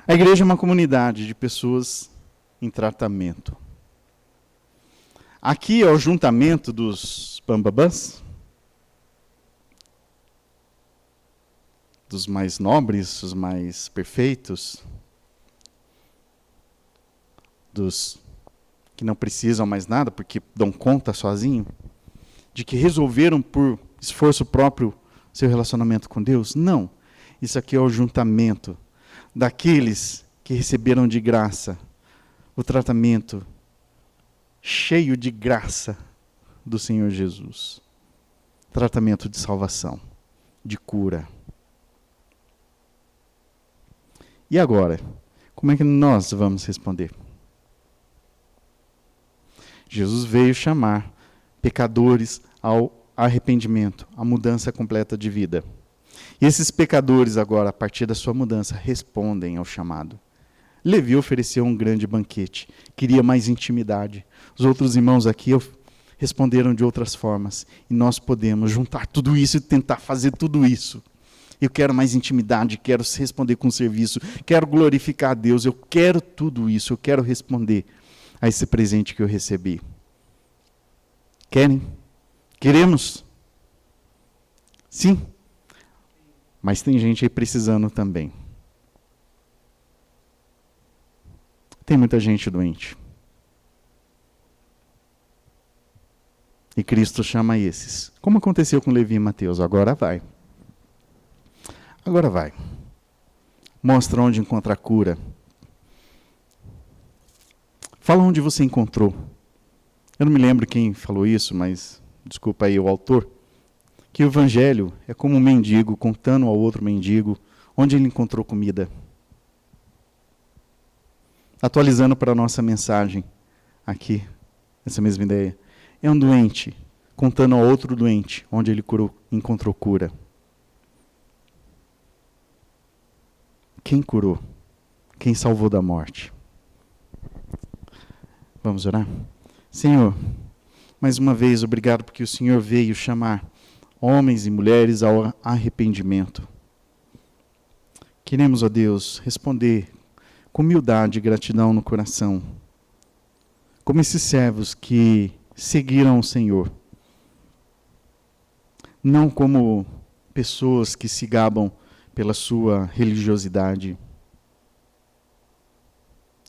A igreja é uma comunidade de pessoas em tratamento. Aqui é o juntamento dos bambabãs, dos mais nobres, os mais perfeitos, dos que não precisam mais nada porque dão conta sozinho, de que resolveram por esforço próprio seu relacionamento com Deus? Não. Isso aqui é o juntamento daqueles que receberam de graça o tratamento cheio de graça do Senhor Jesus. Tratamento de salvação, de cura. E agora, como é que nós vamos responder? Jesus veio chamar pecadores ao arrependimento, à mudança completa de vida. E esses pecadores agora, a partir da sua mudança, respondem ao chamado. Levi ofereceu um grande banquete, queria mais intimidade. Os outros irmãos aqui responderam de outras formas. E nós podemos juntar tudo isso e tentar fazer tudo isso. Eu quero mais intimidade, quero responder com serviço, quero glorificar a Deus, eu quero tudo isso, eu quero responder a esse presente que eu recebi. Querem? Queremos? Sim? Mas tem gente aí precisando também. Tem muita gente doente. E Cristo chama esses. Como aconteceu com Levi e Mateus? Agora vai. Agora vai. Mostra onde encontra a cura. Fala onde você encontrou. Eu não me lembro quem falou isso, mas desculpa aí o autor. Que o evangelho é como um mendigo contando ao outro mendigo onde ele encontrou comida. Atualizando para a nossa mensagem aqui, essa mesma ideia. É um doente contando ao outro doente onde ele encontrou cura. Quem curou? Quem salvou da morte? Vamos orar? Senhor, mais uma vez, obrigado porque o Senhor veio chamar homens e mulheres ao arrependimento. Queremos, ó Deus, responder com humildade e gratidão no coração, como esses servos que seguiram o Senhor, não como pessoas que se gabam pela sua religiosidade.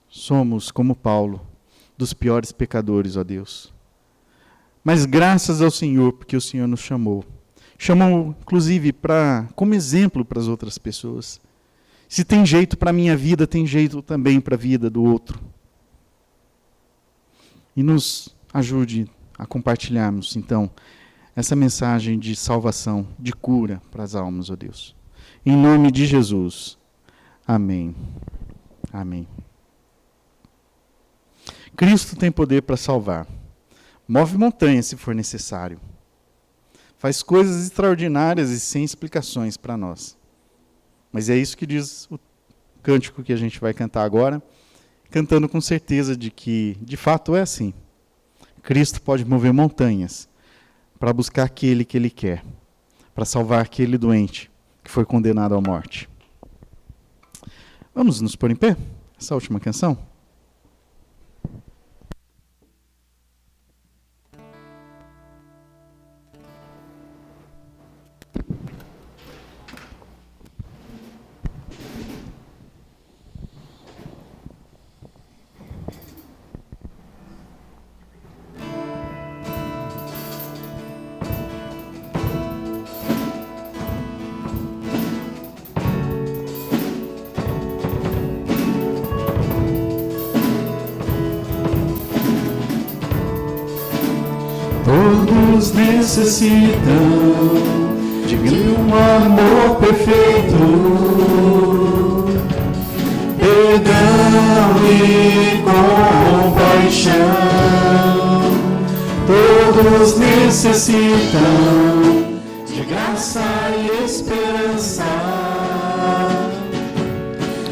Somos, como Paulo, dos piores pecadores, ó Deus. Mas graças ao Senhor, porque o Senhor nos chamou. Chamou, inclusive, como exemplo para as outras pessoas. Se tem jeito para a minha vida, tem jeito também para a vida do outro. E nos ajude a compartilharmos, então, essa mensagem de salvação, de cura para as almas, ó Deus. Em nome de Jesus. Amém. Amém. Cristo tem poder para salvar. Move montanhas se for necessário. Faz coisas extraordinárias e sem explicações para nós. Mas é isso que diz o cântico que a gente vai cantar agora, cantando com certeza de que, de fato, é assim. Cristo pode mover montanhas para buscar aquele que Ele quer, para salvar aquele doente que foi condenado à morte. Vamos nos pôr em pé? Essa última canção? Todos necessitam de um amor perfeito, perdão e compaixão. Todos necessitam de graça e esperança,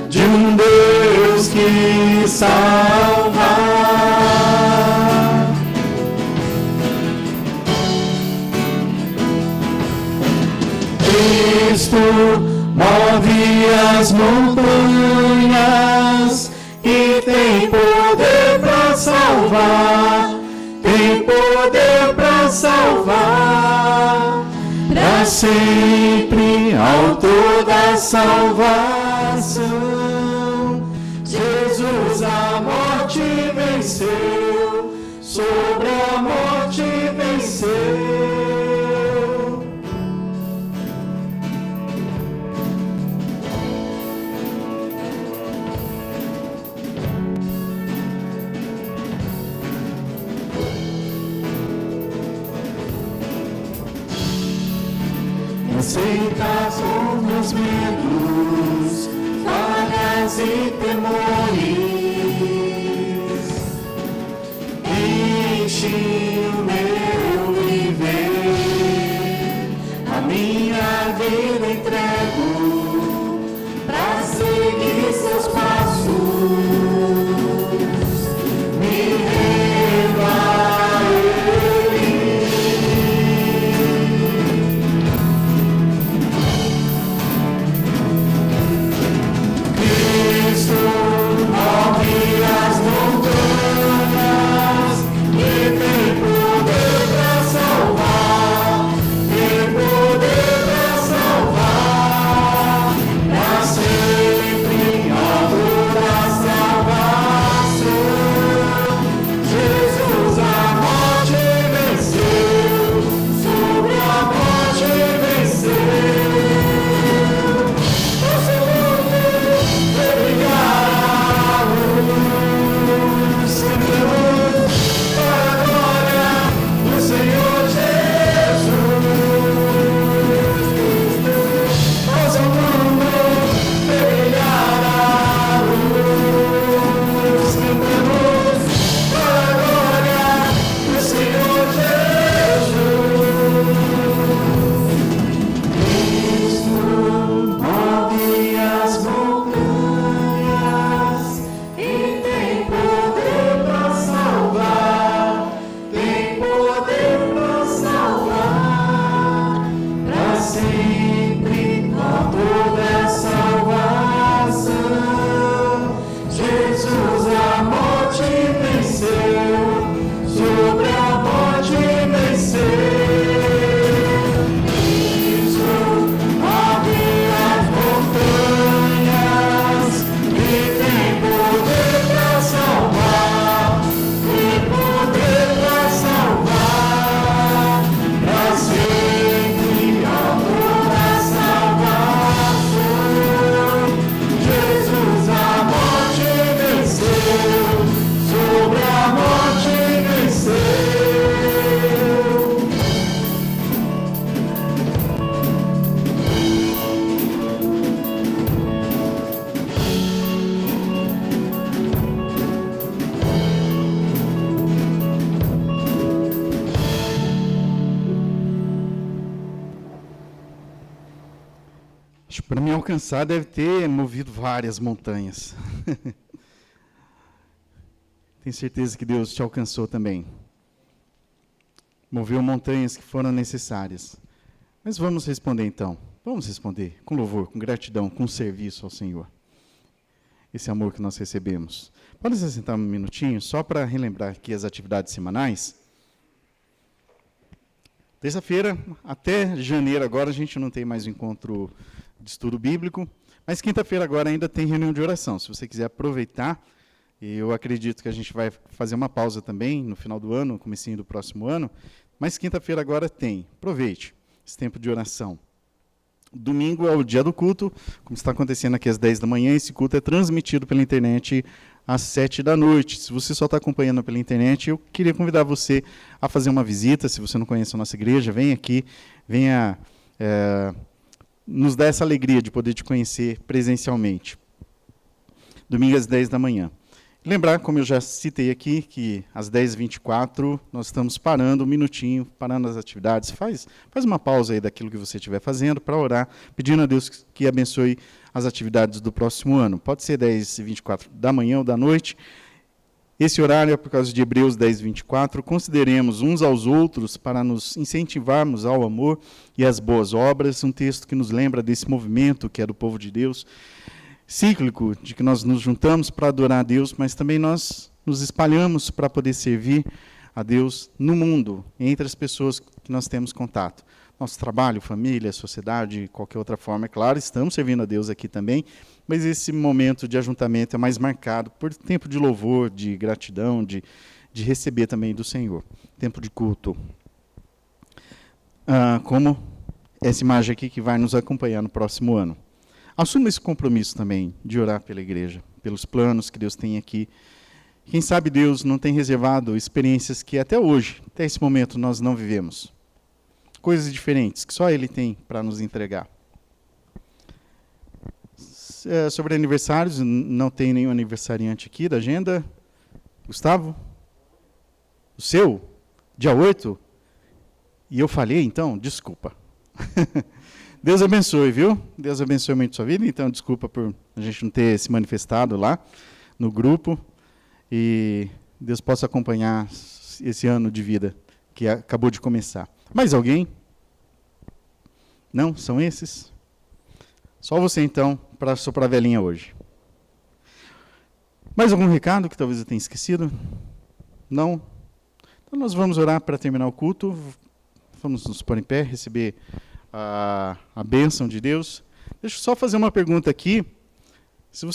de um Deus que salva. Cristo move as montanhas e tem poder para salvar, tem poder para salvar, para sempre, autor da salvação. Jesus a morte venceu, sobre a morte venceu. Aceita os meus medos, falhas e temores, enche o meu viver, a minha vida entrego pra seguir seus passos, me rendo a salvar, tem poder pra salvar. Acho que para me alcançar deve ter movido várias montanhas. Tenho certeza que Deus te alcançou também. Moveu montanhas que foram necessárias. Mas vamos responder então. Vamos responder com louvor, com gratidão, com serviço ao Senhor. Esse amor que nós recebemos. Pode se sentar um minutinho, só para relembrar aqui as atividades semanais. Terça-feira, até janeiro agora, a gente não tem mais o encontro de estudo bíblico, mas quinta-feira agora ainda tem reunião de oração. Se você quiser aproveitar, e eu acredito que a gente vai fazer uma pausa também no final do ano, comecinho do próximo ano, mas quinta-feira agora tem. Aproveite esse tempo de oração. Domingo é o dia do culto, como está acontecendo aqui às 10 da manhã, esse culto é transmitido pela internet às 7 da noite. Se você só está acompanhando pela internet, eu queria convidar você a fazer uma visita. Se você não conhece a nossa igreja, venha aqui, venha nos dar essa alegria de poder te conhecer presencialmente. Domingo às 10 da manhã. Lembrar, como eu já citei aqui, que às 10h24 nós estamos parando um minutinho, parando as atividades. Faz uma pausa aí daquilo que você estiver fazendo para orar, pedindo a Deus que abençoe as atividades do próximo ano. Pode ser 10h24 da manhã ou da noite. Esse horário é por causa de Hebreus 10:24. Consideremos uns aos outros para nos incentivarmos ao amor e às boas obras. Um texto que nos lembra desse movimento que é do povo de Deus, cíclico, de que nós nos juntamos para adorar a Deus, mas também nós nos espalhamos para poder servir a Deus no mundo, entre as pessoas que nós temos contato. Nosso trabalho, família, sociedade, qualquer outra forma, é claro, estamos servindo a Deus aqui também, mas esse momento de ajuntamento é mais marcado por tempo de louvor, de gratidão, de receber também do Senhor, tempo de culto. Como essa imagem aqui que vai nos acompanhar no próximo ano. Assuma esse compromisso também de orar pela igreja, pelos planos que Deus tem aqui. Quem sabe Deus não tem reservado experiências que até hoje, até esse momento, nós não vivemos. Coisas diferentes que só Ele tem para nos entregar. Sobre aniversários, não tem nenhum aniversariante aqui da agenda. Gustavo? O seu? Dia 8? E eu falhei, então? Desculpa. Deus abençoe, viu? Deus abençoe muito a sua vida. Então, desculpa por a gente não ter se manifestado lá no grupo. E Deus possa acompanhar esse ano de vida que acabou de começar. Mais alguém? Não? São esses? Só você, então, para soprar a velhinha hoje. Mais algum recado que talvez eu tenha esquecido? Não? Então, nós vamos orar para terminar o culto. Vamos nos pôr em pé, receber a bênção de Deus. Deixa eu só fazer uma pergunta aqui. Se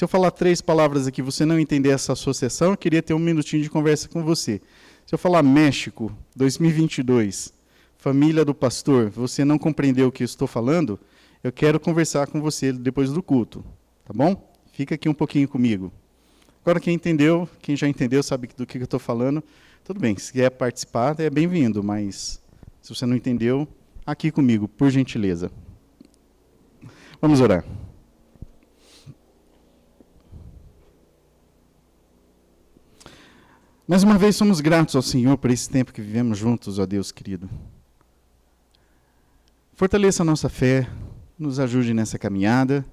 eu falar 3 palavras aqui, você não entender essa associação, eu queria ter um minutinho de conversa com você. Se eu falar México, 2022, família do pastor, você não compreendeu o que eu estou falando, eu quero conversar com você depois do culto, tá bom? Fica aqui um pouquinho comigo. Agora quem entendeu, quem já entendeu, sabe do que eu estou falando, tudo bem, se quer participar, é bem-vindo, mas se você não entendeu, aqui comigo, por gentileza. Vamos orar. Mais uma vez somos gratos ao Senhor por esse tempo que vivemos juntos, ó Deus querido. Fortaleça a nossa fé, nos ajude nessa caminhada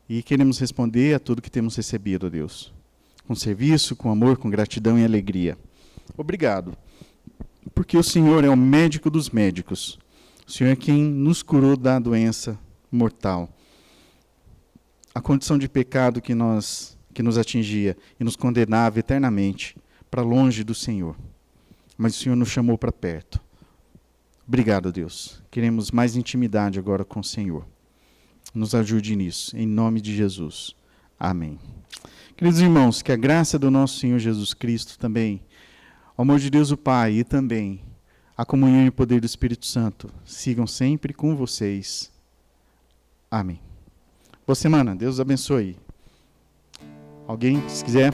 e queremos responder a tudo que temos recebido, ó Deus. Com serviço, com amor, com gratidão e alegria. Obrigado, porque o Senhor é o médico dos médicos. O Senhor é quem nos curou da doença mortal. A condição de pecado que nos atingia e nos condenava eternamente para longe do Senhor. Mas o Senhor nos chamou para perto. Obrigado, Deus. Queremos mais intimidade agora com o Senhor. Nos ajude nisso, em nome de Jesus. Amém. Queridos irmãos, que a graça do nosso Senhor Jesus Cristo também, o amor de Deus o Pai e também a comunhão e o poder do Espírito Santo sigam sempre com vocês. Amém. Boa semana. Deus abençoe. Alguém, se quiser...